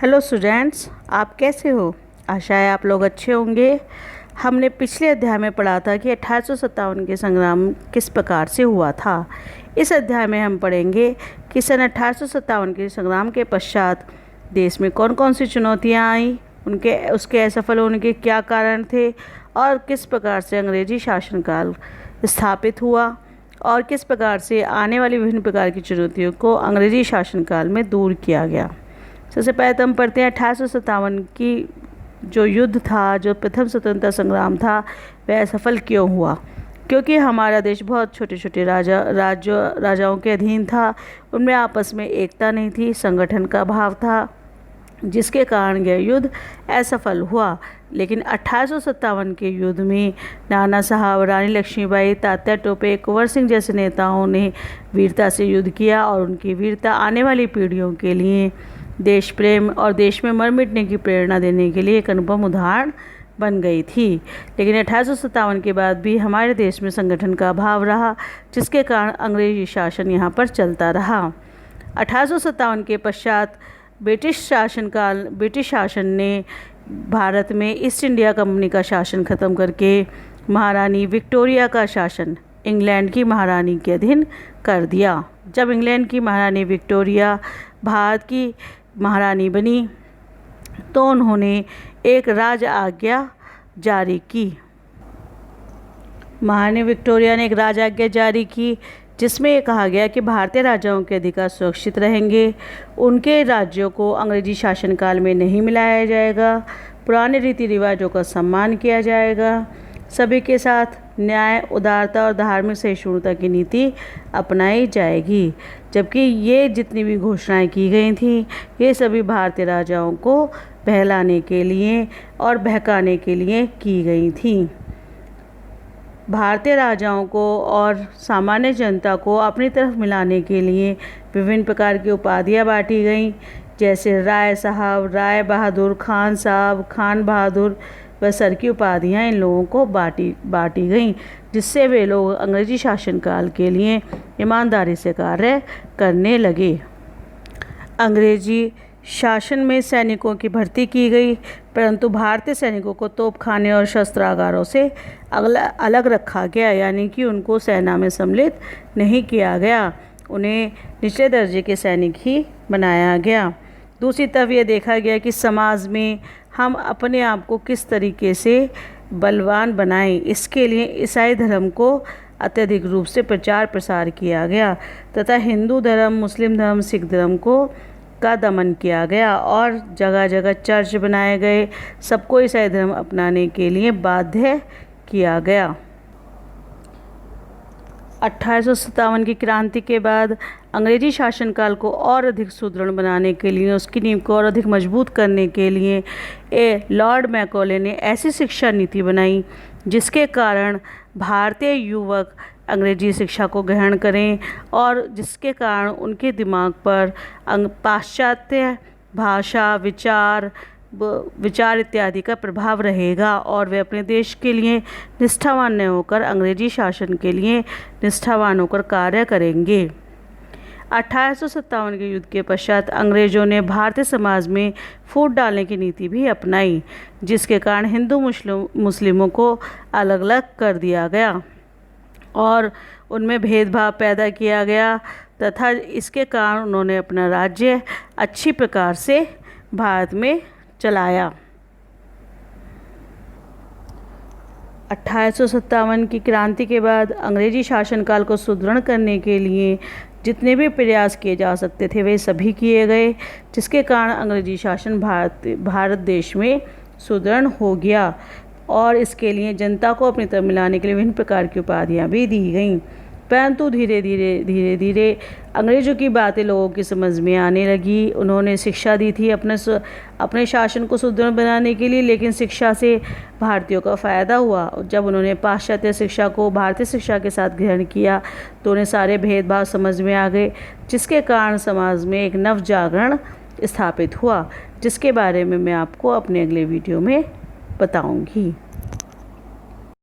Hello students, आप कैसे हो? आशा है आप लोग अच्छे होंगे। हमने पिछले अध्याय में पढ़ा था कि 1857 के संग्राम किस प्रकार से हुआ था। इस अध्याय में हम पढ़ेंगे कि सन 1857 के संग्राम के पश्चात देश में कौन कौन सी चुनौतियां आई, उसके असफल होने के क्या कारण थे और किस प्रकार से अंग्रेजी शासनकाल स्थापित हुआ और किस प्रकार से आने वाली विभिन्न प्रकार की चुनौतियों को अंग्रेजी शासनकाल में दूर किया गया। सबसे पहले तो हम पढ़ते हैं 1857 की जो युद्ध था, जो प्रथम स्वतंत्रता संग्राम था, वह असफल क्यों हुआ। क्योंकि हमारा देश बहुत छोटे छोटे राजाओं के अधीन था, उनमें आपस में एकता नहीं थी, संगठन का अभाव था, जिसके कारण यह युद्ध असफल हुआ। लेकिन 1857 के युद्ध में नाना साहब, रानी लक्ष्मीबाई, तात्या टोपे, कुंवर सिंह जैसे नेताओं ने वीरता से युद्ध किया और उनकी वीरता आने वाली पीढ़ियों के लिए देश प्रेम और देश में मर मिटने की प्रेरणा देने के लिए एक अनुपम उदाहरण बन गई थी। लेकिन 1857 के बाद भी हमारे देश में संगठन का अभाव रहा, जिसके कारण अंग्रेजी शासन यहाँ पर चलता रहा। 1857 के पश्चात ब्रिटिश शासन ने भारत में ईस्ट इंडिया कंपनी का शासन खत्म करके महारानी विक्टोरिया का शासन इंग्लैंड की महारानी के अधीन कर दिया। जब इंग्लैंड की महारानी विक्टोरिया भारत की महारानी बनी तो उन्होंने एक राज आज्ञा जारी की। महारानी विक्टोरिया ने एक राज आज्ञा जारी की जिसमें ये कहा गया कि भारतीय राजाओं के अधिकार सुरक्षित रहेंगे, उनके राज्यों को अंग्रेजी शासनकाल में नहीं मिलाया जाएगा, पुराने रीति रिवाजों का सम्मान किया जाएगा, सभी के साथ न्याय, उदारता और धार्मिक सहिष्णुता की नीति अपनाई जाएगी। जबकि ये जितनी भी घोषणाएं की गई थी, ये सभी भारतीय राजाओं को बहलाने के लिए और बहकाने के लिए की गई थी। भारतीय राजाओं को और सामान्य जनता को अपनी तरफ मिलाने के लिए विभिन्न प्रकार की उपाधियां बांटी गईं, जैसे राय साहब, राय बहादुर, खान साहब, खान बहादुर व सर की उपाधियाँ इन लोगों को बांटी गईं, जिससे वे लोग अंग्रेजी शासनकाल के लिए ईमानदारी से कार्य करने लगे। अंग्रेजी शासन में सैनिकों की भर्ती की गई, परंतु भारतीय सैनिकों को तोपखाने और शस्त्रागारों से अलग रखा गया, यानी कि उनको सेना में सम्मिलित नहीं किया गया, उन्हें निचले दर्जे के सैनिक ही बनाया गया। दूसरी तरफ ये देखा गया कि समाज में हम अपने आप को किस तरीके से बलवान बनाएं, इसके लिए ईसाई धर्म को अत्यधिक रूप से प्रचार प्रसार किया गया तथा हिंदू धर्म, मुस्लिम धर्म, सिख धर्म का दमन किया गया और जगह जगह चर्च बनाए गए, सबको ईसाई धर्म अपनाने के लिए बाध्य किया गया। 1857 की क्रांति के बाद अंग्रेजी शासनकाल को और अधिक सुदृढ़ बनाने के लिए, उसकी नींव को और अधिक मजबूत करने के लिए लॉर्ड मैकॉले ने ऐसी शिक्षा नीति बनाई जिसके कारण भारतीय युवक अंग्रेजी शिक्षा को ग्रहण करें और जिसके कारण उनके दिमाग पर पाश्चात्य भाषा, विचार इत्यादि का प्रभाव रहेगा और वे अपने देश के लिए निष्ठावान न होकर अंग्रेजी शासन के लिए निष्ठावान होकर कार्य करेंगे। 1857 के युद्ध के पश्चात अंग्रेजों ने भारतीय समाज में फूट डालने की नीति भी अपनाई, जिसके कारण हिंदू मुस्लिमों को अलग अलग कर दिया गया और उनमें भेदभाव पैदा किया गया तथा इसके कारण उन्होंने अपना राज्य अच्छी प्रकार से भारत में चलाया। 1857 की क्रांति के बाद अंग्रेजी शासनकाल को सुदृढ़ करने के लिए जितने भी प्रयास किए जा सकते थे वे सभी किए गए, जिसके कारण अंग्रेजी शासन भारत देश में सुदृढ़ हो गया और इसके लिए जनता को अपनी तरफ मिलाने के लिए विभिन्न प्रकार की उपाधियाँ भी दी गईं। परंतु धीरे धीरे अंग्रेज़ों की बातें लोगों की समझ में आने लगी। उन्होंने शिक्षा दी थी अपने शासन को सुदृढ़ बनाने के लिए, लेकिन शिक्षा से भारतीयों का फ़ायदा हुआ। जब उन्होंने पाश्चात्य शिक्षा को भारतीय शिक्षा के साथ ग्रहण किया तो उन्हें सारे भेदभाव समझ में आ गए, जिसके कारण समाज में एक नव जागरण स्थापित हुआ, जिसके बारे में मैं आपको अपने अगले वीडियो में बताऊँगी।